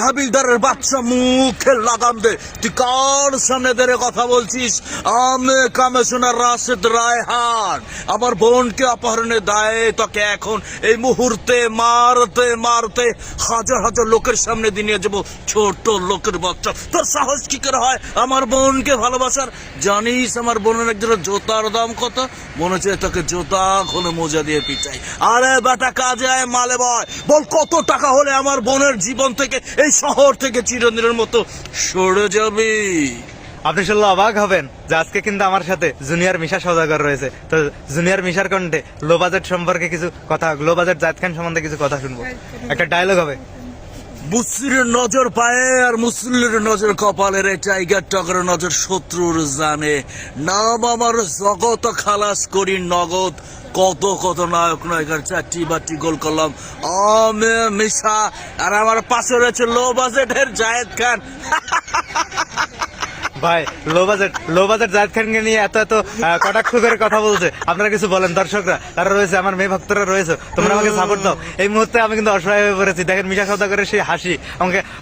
হাবিলদারের বাচ্চা, মুখে লাগাম দে। তুই কার সামনে দাঁড়িয়ে কথা বলছিস? আমি কমিশনার রাশেদ রায়হান। আমার বোনকে অপহরণের দায়ে তোকে এখন এই মুহূর্তে মারতে মারতে হাজার হাজার লোকের সামনে দিয়ে নিয়ে যাবো। ছোট লোকের বাচ্চা, তোর সাহস কি করে হয় আমার বোনকে ভালোবাসার? জানিস আমার বোনের একজনের জুতার দাম কত? মনে হচ্ছে তোকে জুতা খুলে মোজা দিয়ে পিটাই। আরে বেটা, কাজে আয় মালে বয়, বল কত টাকা হলে আমার বোনের জীবন থেকে, এই শহর থেকে চিরদিনের মতো সরে যাবি? আপনি শুনলে অবাক হবেন যে আজকে কিন্তু আমার সাথে জুনিয়র মিশা সওদাগর রয়েছে। তো জুনিয়র মিশার কণ্ঠে লো বাজেট সম্পর্কে কিছু কথা, লো বাজেট জায়েদ খান সম্বন্ধে কিছু কথা শুনবো। একটা ডায়লগ হবে। মুসলিমের নজর পায়ে আর মুসলিমের নজর কপালের, টাইগার টগরের নজর শত্রুর জানে। নাম আমার জগত, খালাস করি নগদ। কত কত নায়ক নায়িকার চারটি বাটি গোল করলাম আমি মিশা, আর আমার পাশে রয়েছে লো বাজেটের জায়েদ খান। ভাই, লো বাজেট জায়েদ খানকে নিয়ে এত এত কটাক্ষ করে কথা বলছে। আপনারা কিছু বলেন, দর্শকরা তারা রয়েছে, আমার মেয়ে ভক্তরা রয়েছে, তোমরা আমাকে সাপোর্ট দাও। এই মুহূর্তে আমি কিন্তু অসহায় হয়ে পড়েছি। দেখেন মিশা সওদাগরের সেই হাসি,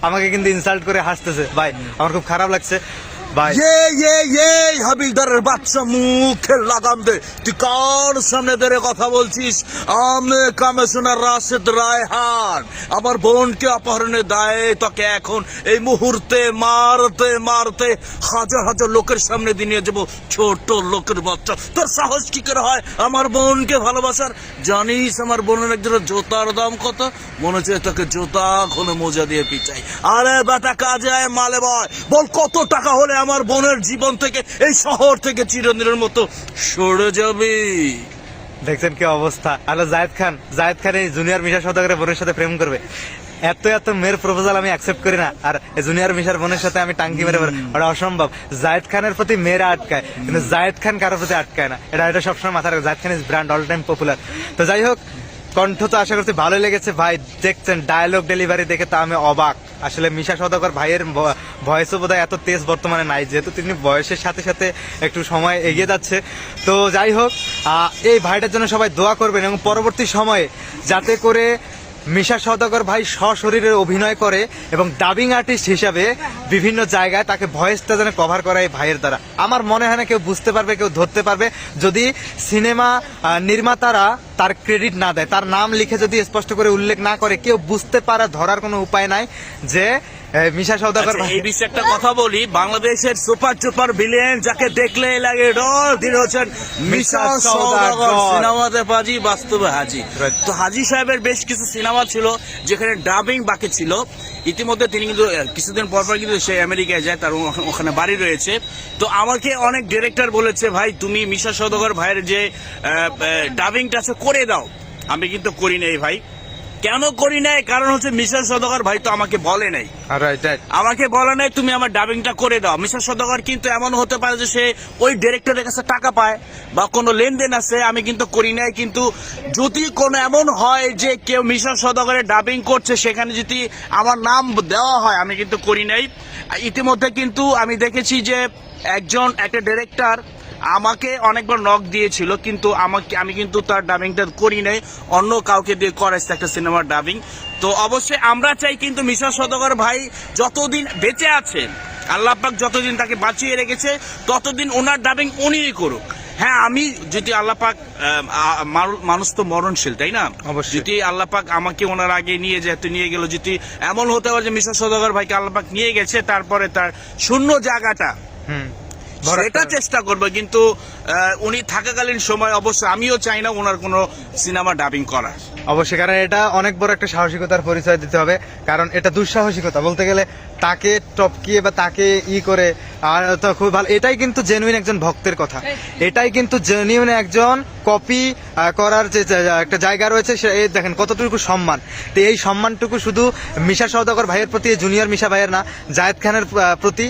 আমাকে কিন্তু ইনসাল্ট করে হাসতেছে। ভাই, আমার খুব খারাপ লাগছে ভাই। হাবিলদারের বাচ্চা, মুখে লাগাম দে। তুই কার সামনে দাঁড়িয়ে কথা বলছিস? আমি কমিশনার রাশেদ রায়হান। আমার বোনকে অপহরণের দায়ে তোকে এখন এই মুহূর্তে মারতে মারতে হাজার হাজার লোকের সামনে দিয়ে নিয়ে যাবো। ছোট লোকের বাচ্চা, তোর সাহস কি করে হয় আমার বোনকে ভালোবাসার? জানিস আমার বোনের একজনের জুতার দাম কত? মনে হচ্ছে তোকে জুতা খুলে মোজা দিয়ে পিটাই। আরে বেটা, কাজে আয় মালে বয়, বল কত টাকা হলে আমার বোনের জীবন থেকে, এই শহর থেকে চিরদিনের মতো সরে যাবি? দেখছেন কি অবস্থা। আলো জায়েদ খান এই জুনিয়র মিশা সওদাগরের বোনের সাথে প্রেম করবে? এত এত মেয়ের প্রপোজাল আমি অ্যাকসেপ্ট করি না, আর জুনিয়র মিশার বোনের সাথে আমি টাঙ্কি মেরে ওটা অসম্ভব। জায়েদ খানের প্রতি মেয়েরা আটকায়, কিন্তু জায়েদ খান কারোর প্রতি আটকায় না। এটা সবসময় মাথায় রাখবে। Zayed Khan is brand, all time popular. তো যাই হোক, কণ্ঠ তো আশা করছি ভালো লেগেছে। ভাই দেখছেন ডায়লগ ডেলিভারি দেখে তো আমি অবাক। আসলে মিশা সওদাগর ভাইয়ের ভয়েসও বোধহয় এত তেজ বর্তমানে নাই, যেহেতু তিনি বয়সের সাথে সাথে একটু সময় এগিয়ে যাচ্ছে। তো যাই হোক, এই ভাইটার জন্য সবাই দোয়া করবেন, এবং পরবর্তী সময়ে যাতে করে মিশা সওদাগর ভাই সশরীরে অভিনয় করে এবং ডাবিং আর্টিস্ট হিসাবে বিভিন্ন জায়গায় তাকে ভয়েসটা যেন কভার করা এই ভাইয়ের দ্বারা। আমার মনে হয় না কেউ বুঝতে পারবে, কেউ ধরতে পারবে যদি সিনেমা নির্মাতারা তার ক্রেডিট না দেয়, তার নাম লিখে যদি স্পষ্ট করে উল্লেখ না করে, কেউ বুঝতে পারা ধরার কোনো উপায় নাই যে মিশা সওদাগর। এই বিষয়ে একটা কথা বলি, বাংলাদেশের সুপার সুপার ভিলেন যাকে দেখলে লাগে ডর, তিনি হচ্ছেন মিশা সওদাগর। সিনেমাতে পাজি, বাস্তবে হাজি। তো হাজি সাহেবের বেশ কিছু সিনেমা ছিল যেখানে ডাবিং বাকি ছিল। ইতিমধ্যে তিনি কিন্তু কিছুদিন পর পর কিন্তু সে আমেরিকায় যায়, তার ওখানে বাড়ি রয়েছে। তো আমাকে অনেক ডিরেক্টর বলেছে, ভাই তুমি মিশা সওদাগর ভাইয়ের যে ডাবিংটা আছে করে দাও। আমি কিন্তু করি নাই ভাই। কেন করি নাই? কারণ হচ্ছে মিশা সওদাগর ভাই তো আমাকে বলে নাই, আমাকে বলে নাই তুমি আমার ডাবিংটা করে দাও। মিশা সওদাগর কিন্তু এমন হতে পারে যে সে ওই ডিরেক্টরের কাছে টাকা পায় বা কোনো লেনদেন আছে, আমি কিন্তু করি নাই। কিন্তু যদি কোনো এমন হয় যে কেউ মিশা সওদাগরের ডাবিং করছে, সেখানে যদি আমার নাম দেওয়া হয়, আমি কিন্তু করি নাই। ইতিমধ্যে কিন্তু আমি দেখেছি যে একটা ডিরেক্টর আমাকে অনেকবার নক দিয়েছিল, কিন্তু আমি কিন্তু তার ডাবিংটা করি নাই, অন্য কাউকে দিয়ে করাইছে একটা সিনেমার ডাবিং। তো অবশ্যই আমরা চাই কিন্তু মিশা সওদাগর ভাই যতদিন বেঁচে আছে, আল্লাহ পাক যতদিন তাকে বাঁচিয়ে রেখেছে, ততদিন ওনার ডাবিং উনিই করুক। হ্যাঁ, আমি যদি আল্লাহ পাক, মানুষ তো মরণশীল, তাই না? যদি আল্লাহ পাক আমাকে ওনার আগে নিয়ে গেল, যদি এমন হতে পারে যে মিশা সওদাগর ভাইকে আল্লাহ পাক নিয়ে গেছে, তারপরে তার শূন্য জায়গাটা সেটা চেষ্টা করবো। কিন্তু উনি থাকাকালীন সময় অবশ্যই আমিও চাই না ওনার কোনো সিনেমা ডাবিং করার। অবশ্যই, কারণ এটা অনেক বড় একটা সাহসিকতার পরিচয় দিতে হবে। কারণ এটা দুঃসাহসিকতা বলতে গেলে, তাকে টপকিয়ে বা তাকে করে, আর তো খুব ভালো। এটাই কিন্তু জেনুইন একজন ভক্তের কথা, এটাই কিন্তু জেনুইন একজন কপি করার যে একটা জায়গা রয়েছে। দেখেন কতটুকু সম্মান। তো এই সম্মানটুকু শুধু মিশা সওদাগর ভাইয়ের প্রতি, জুনিয়র মিশা ভাইয়ের না, জায়েদ খানের প্রতি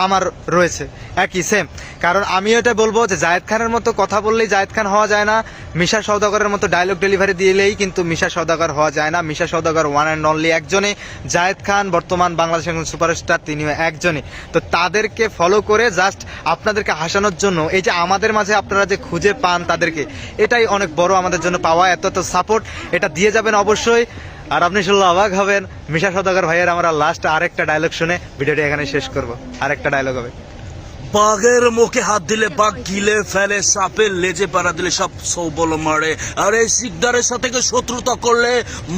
আমার রয়েছে একই সেম। কারণ আমি এটা বলবো যে জায়েদ খানের মতো কথা বললেই জায়েদ খান হওয়া যায় না, মিশা সওদাগরের মতো ডায়লগ ডেলিভারি দিলেই কিন্তু মিশা সওদাগর হওয়া যায় না। মিশা সওদাগর ওয়ান অ্যান্ড অনলি একজনই। জায়েদ খান বর্তমান বাংলাদেশের একজন সুপারস্টার, তিনিও একজনই। তো তাদেরকে ফলো করে জাস্ট আপনাদেরকে হাসানোর জন্য, এই যে আমাদের মাঝে আপনারা যে খুঁজে পান তাদেরকে, এটাই অনেক বড় আমাদের জন্য পাওয়া। এত সাপোর্ট এটা দিয়ে যাবেন অবশ্যই। আর আপনি শুনলে অবাক হবেন, মিশা সওদাগর ভাইয়ের আমরা লাস্ট আরেকটা ডায়লগ শুনে ভিডিওটি এখানে শেষ করব। আরেকটা ডায়লগ হবে, বাঘের মুখে হাত দিলে বাঘ গিলে ফেলে, সাপের লেজে পাড়া দিলে সাপ সৌবল মারে, আর এই শিকদারের সাথে কেউ শত্রুতা করলে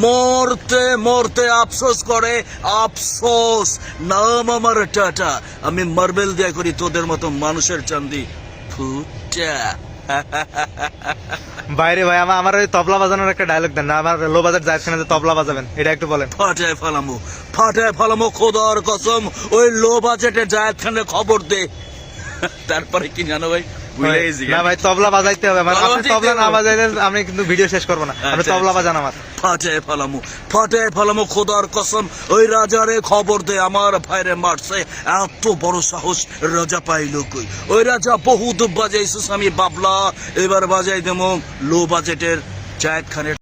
মরতে মরতে আফসোস করে। আফসোস, নাম আমার টাটা, আমি মার্বেল দেয়া করি তোদের মতো মানুষের চান্দি ফুটা। বাইরে ভাই আমার ওই তবলা বাজানোর একটা ডায়লগ দেন না, আমার লো বাজার জায়েদ খানে যে তবলা বাজাবেন এটা একটু বলেন। ফাটায় ফালামো খোদার কসম, ওই লো বাজেটে জায়েদ খানের খবর দে। তারপরে কি জানো ভাই, ভুলে গেছি। না ভাই, তবলা বাজাইতে হবে আমার, আপনি তবলা না বাজাইলে আমি কিন্তু ভিডিও শেষ করবো না, আপনি আচ্ছা, তবলা বাজান আমার। ফাটায় ফালামো খোদার কসম, ওই রাজারে খবর দে আমার ভাইরে মারছে। এত বড় সাহস রাজা পাইল কই? ওই রাজা বহুত বাজাইছিস, আমি বাবলা এবার বাজাই দেবো লো বাজেটের জায়েদ খানের